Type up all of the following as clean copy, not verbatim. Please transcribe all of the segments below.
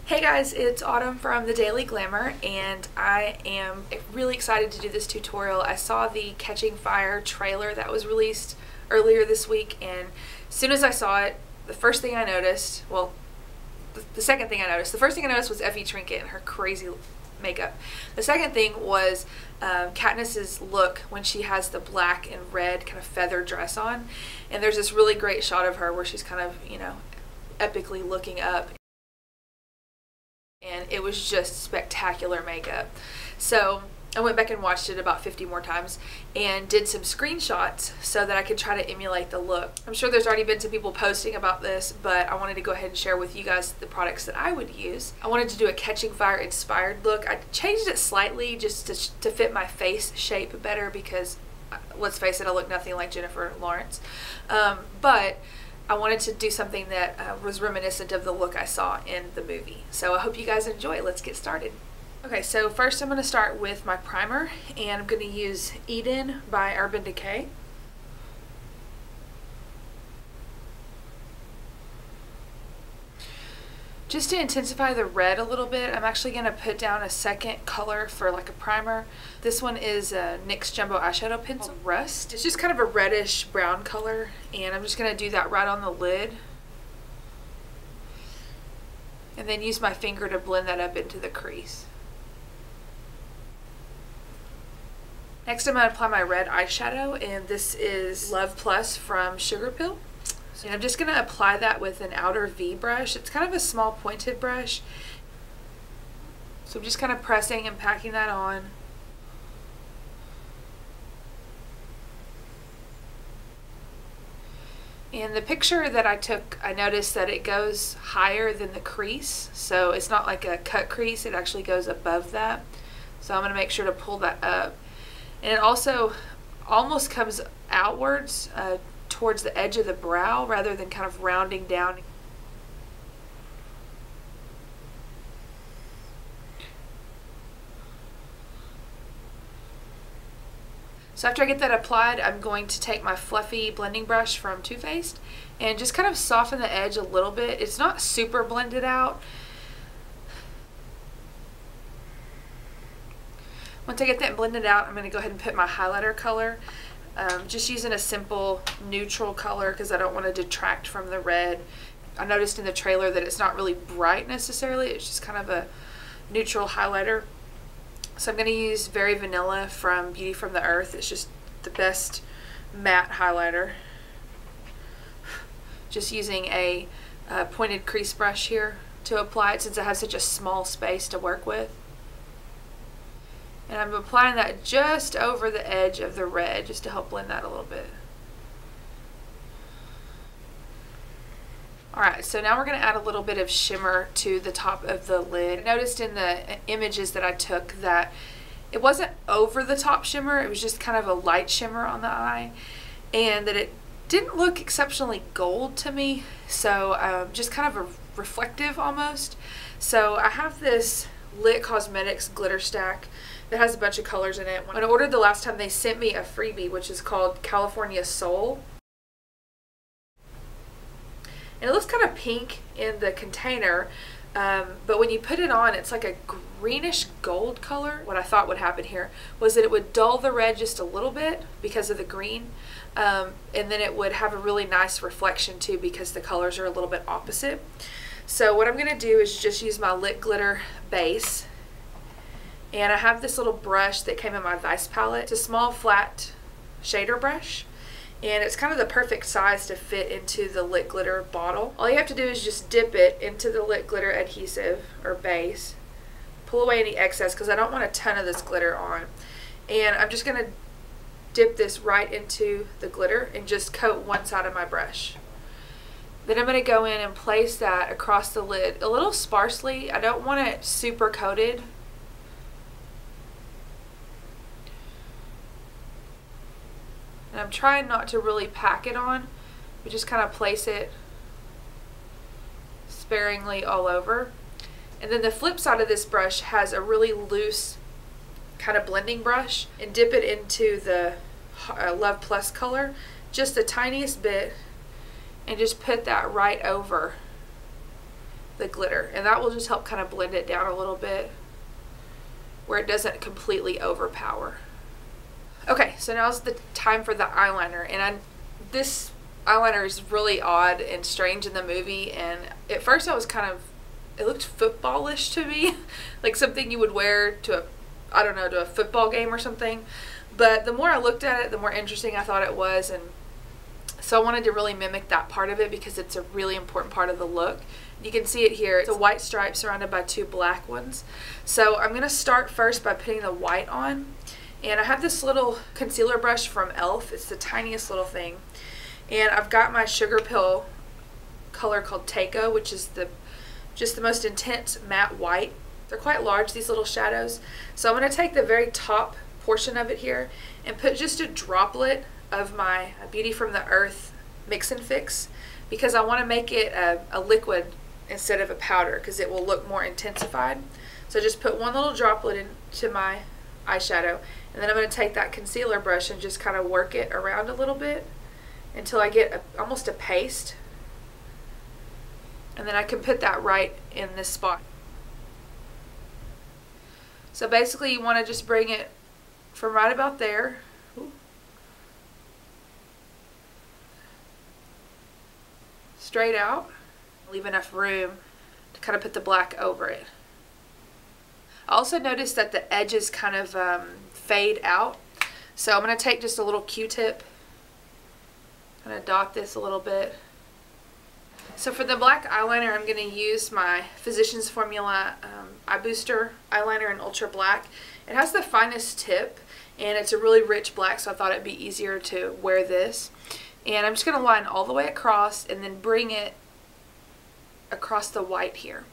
Hey guys, it's Autumn from The Daily Glamour, and I am really excited to do this tutorial. I saw the Catching Fire trailer that was released earlier this week, and as soon as I saw it, the first thing I noticed, well, the second thing I noticed, the first thing I noticed was Effie Trinket and her crazy makeup. The second thing was Katniss's look when she has the black and red kind of feather dress on, and there's this really great shot of her where she's kind of, you know, epically looking up. And it was just spectacular makeup. So I went back and watched it about 50 more times and did some screenshots so that I could try to emulate the look. I'm sure there's already been some people posting about this, but I wanted to go ahead and share with you guys the products that I would use. I wanted to do a Catching Fire inspired look. I changed it slightly just to fit my face shape better because, let's face it, I look nothing like Jennifer Lawrence. But I wanted to do something that was reminiscent of the look I saw in the movie. So I hope you guys enjoy. Let's get started. Okay, so first I'm going to start with my primer, and I'm going to use Eden by Urban Decay. Just to intensify the red a little bit, I'm actually going to put down a second color for like a primer. This one is a NYX Jumbo Eyeshadow Pencil Rust. It's just kind of a reddish brown color, and I'm just going to do that right on the lid. And then use my finger to blend that up into the crease. Next I'm going to apply my red eyeshadow, and this is Love Plus from Sugarpill. And I'm just going to apply that with an outer V brush. It's kind of a small pointed brush. So I'm just kind of pressing and packing that on. In the picture that I took, I noticed that it goes higher than the crease. So it's not like a cut crease, it actually goes above that. So I'm going to make sure to pull that up. And it also almost comes outwards towards the edge of the brow rather than kind of rounding down. So after I get that applied, I'm going to take my fluffy blending brush from Too Faced and just kind of soften the edge a little bit. It's not super blended out. Once I get that blended out, I'm going to go ahead and put my highlighter color. Just using a simple neutral color because I don't want to detract from the red. I noticed in the trailer that it's not really bright necessarily, it's just kind of a neutral highlighter. So I'm going to use Very Vanilla from Beauty from the Earth. It's just the best matte highlighter. Just using a pointed crease brush here to apply it since I have such a small space to work with. And I'm applying that just over the edge of the red just to help blend that a little bit. Alright, so now we're going to add a little bit of shimmer to the top of the lid. I noticed in the images that I took that it wasn't over the top shimmer, it was just kind of a light shimmer on the eye, and that it didn't look exceptionally gold to me, so just kind of a reflective almost. So I have this BFTE Cosmetics glitter stack that has a bunch of colors in it. When I ordered the last time, they sent me a freebie which is called California Soul. And it looks kind of pink in the container, but when you put it on, it's like a greenish gold color. What I thought would happen here was that it would dull the red just a little bit because of the green, and then it would have a really nice reflection too because the colors are a little bit opposite. So what I'm going to do is just use my Lit Glitter base, and I have this little brush that came in my Vice palette. It's a small flat shader brush, and it's kind of the perfect size to fit into the Lit Glitter bottle. All you have to do is just dip it into the Lit Glitter adhesive or base, pull away any excess because I don't want a ton of this glitter on, and I'm just going to dip this right into the glitter and just coat one side of my brush. Then I'm going to go in and place that across the lid a little sparsely. I don't want it super coated. And I'm trying not to really pack it on, but just kind of place it sparingly all over. And then the flip side of this brush has a really loose kind of blending brush, and dip it into the Love Plus color just the tiniest bit and just put that right over the glitter, and that will just help kind of blend it down a little bit where it doesn't completely overpower. Okay, so now's the time for the eyeliner, and this eyeliner is really odd and strange in the movie, and at first I was kind of, it looked footballish to me, like something you would wear to a, I don't know, to a football game or something. But the more I looked at it, the more interesting I thought it was, and so I wanted to really mimic that part of it because it's a really important part of the look. You can see it here. It's a white stripe surrounded by 2 black ones. So I'm going to start first by putting the white on, and I have this little concealer brush from e.l.f. It's the tiniest little thing. And I've got my Sugarpill color called Tako, which is just the most intense matte white. They're quite large, these little shadows. So I'm going to take the very top portion of it here and put just a droplet of my Beauty from the Earth Mix Fix, because I want to make it a liquid instead of a powder because it will look more intensified. So just put one little droplet into my eyeshadow, and then I'm going to take that concealer brush and just kind of work it around a little bit until I get almost a paste, and then I can put that right in this spot. So basically you want to just bring it from right about there. Ooh. Straight out. Leave enough room to kind of put the black over it. I also noticed that the edges kind of fade out. So I'm going to take just a little Q-tip, kind of dot this a little bit. So for the black eyeliner, I'm going to use my Physicians Formula Eye Booster eyeliner in Ultra Black. It has the finest tip, and it's a really rich black, so I thought it'd be easier to wear this. And I'm just going to line all the way across and then bring it across the white here.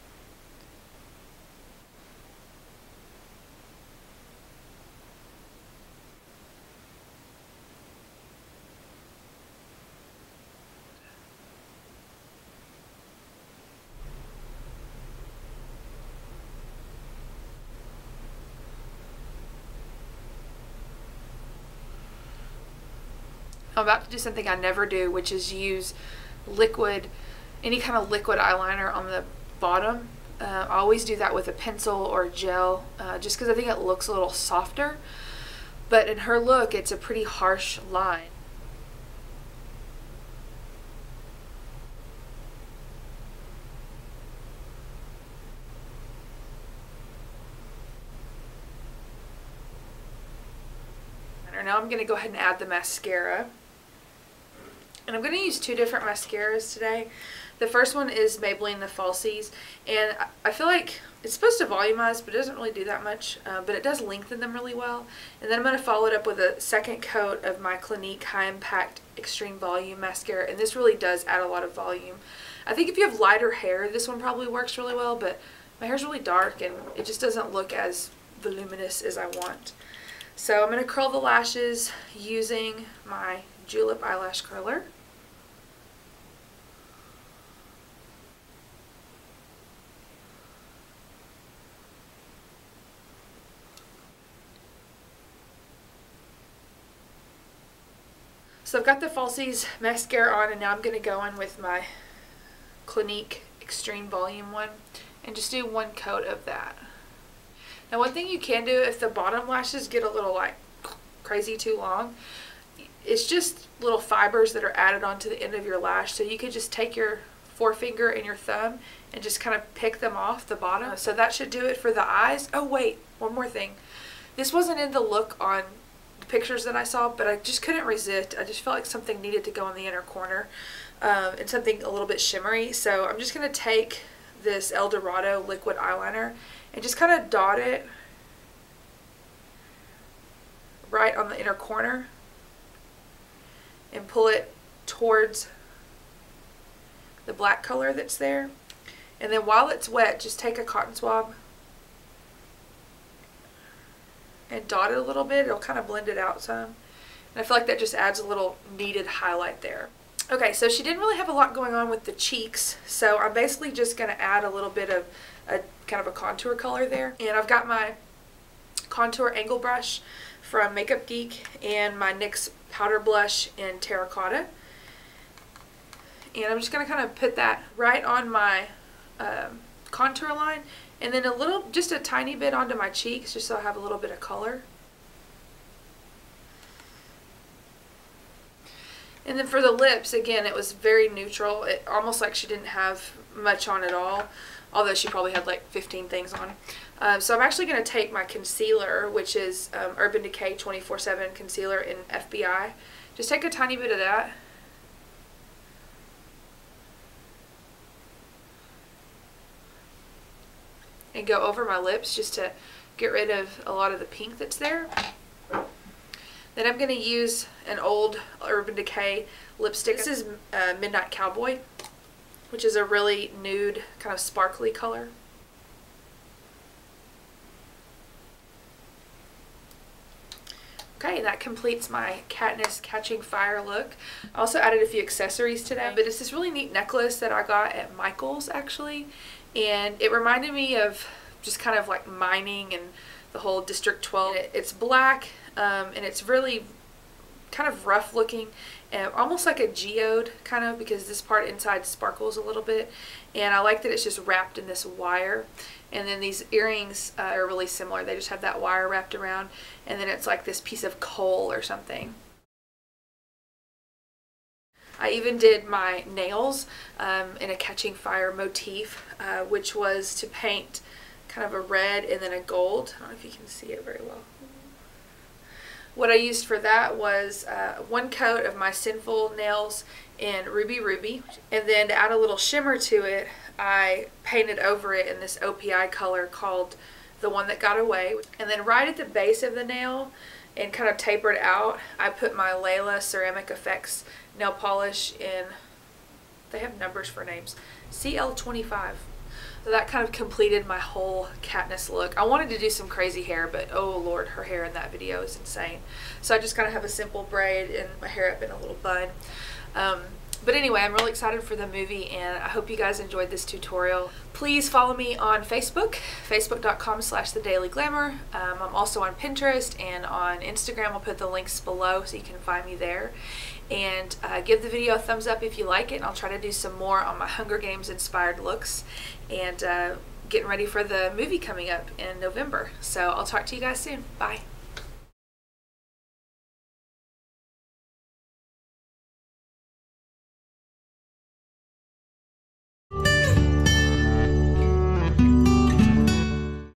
I'm about to do something I never do, which is use liquid, any kind of liquid eyeliner on the bottom. I always do that with a pencil or gel, just because I think it looks a little softer. But in her look, it's a pretty harsh line. Now I'm going to go ahead and add the mascara. And I'm going to use 2 different mascaras today. The first one is Maybelline the Falsies, and I feel like it's supposed to volumize, but it doesn't really do that much, but it does lengthen them really well. And then I'm going to follow it up with a second coat of my Clinique High Impact Extreme Volume Mascara, and this really does add a lot of volume. I think if you have lighter hair, this one probably works really well, but my hair's really dark and it just doesn't look as voluminous as I want. So I'm going to curl the lashes using my Julep eyelash curler. So I've got the Falsies mascara on, and now I'm going to go in with my Clinique Extreme Volume one and just do 1 coat of that. Now one thing you can do if the bottom lashes get a little like crazy too long, it's just little fibers that are added onto the end of your lash. So you could just take your forefinger and your thumb and just kind of pick them off the bottom. So that should do it for the eyes. Oh wait, one more thing. This wasn't in the look on the pictures that I saw, but I just couldn't resist. I just felt like something needed to go in the inner corner, and something a little bit shimmery. So I'm just going to take this El Dorado liquid eyeliner and just kind of dot it right on the inner corner and pull it towards the black color that's there. And then while it's wet, just take a cotton swab and dot it a little bit. It'll kind of blend it out some. And I feel like that just adds a little needed highlight there. Okay, so she didn't really have a lot going on with the cheeks, so I'm basically just going to add a little bit of a kind of a contour color there. And I've got my contour angle brush from Makeup Geek and my NYX powder blush in Terra Cotta. And I'm just going to kind of put that right on my contour line, and then just a tiny bit onto my cheeks, just so I have a little bit of color. And then for the lips, again, it was very neutral. It almost like she didn't have much on at all, although she probably had like 15 things on. So I'm actually going to take my concealer, which is Urban Decay 24/7 concealer in FBI. Just take a tiny bit of that. And go over my lips just to get rid of a lot of the pink that's there. Then I'm going to use an old Urban Decay lipstick. This is Midnight Cowboy, which is a really nude, kind of sparkly color. Okay, that completes my Katniss Catching Fire look. I also added a few accessories today, but it's this really neat necklace that I got at Michael's actually, and it reminded me of just kind of like mining and the whole District 12. It's black, and it's really kind of rough looking, and almost like a geode kind of, because this part inside sparkles a little bit, and I like that it's just wrapped in this wire. And then these earrings are really similar. They just have that wire wrapped around, and then it's like this piece of coal or something. I even did my nails in a Catching Fire motif, which was to paint kind of a red and then a gold. I don't know if you can see it very well. What I used for that was one coat of my Sinful nails in Ruby Ruby, and then to add a little shimmer to it, I painted over it in this OPI color called The One That Got Away. And then right at the base of the nail and kind of tapered out, I put my Layla Ceramic Effects nail polish in, they have numbers for names, CL25. So that kind of completed my whole Katniss look. I wanted to do some crazy hair, but oh lord, her hair in that video is insane. So I just kind of have a simple braid and my hair up in a little bun. But anyway, I'm really excited for the movie, and I hope you guys enjoyed this tutorial. Please follow me on Facebook, facebook.com/thedailyglamour. I'm also on Pinterest and on Instagram. I'll put the links below so you can find me there. And give the video a thumbs up if you like it, and I'll try to do some more on my Hunger Games inspired looks, and getting ready for the movie coming up in November. So I'll talk to you guys soon. Bye.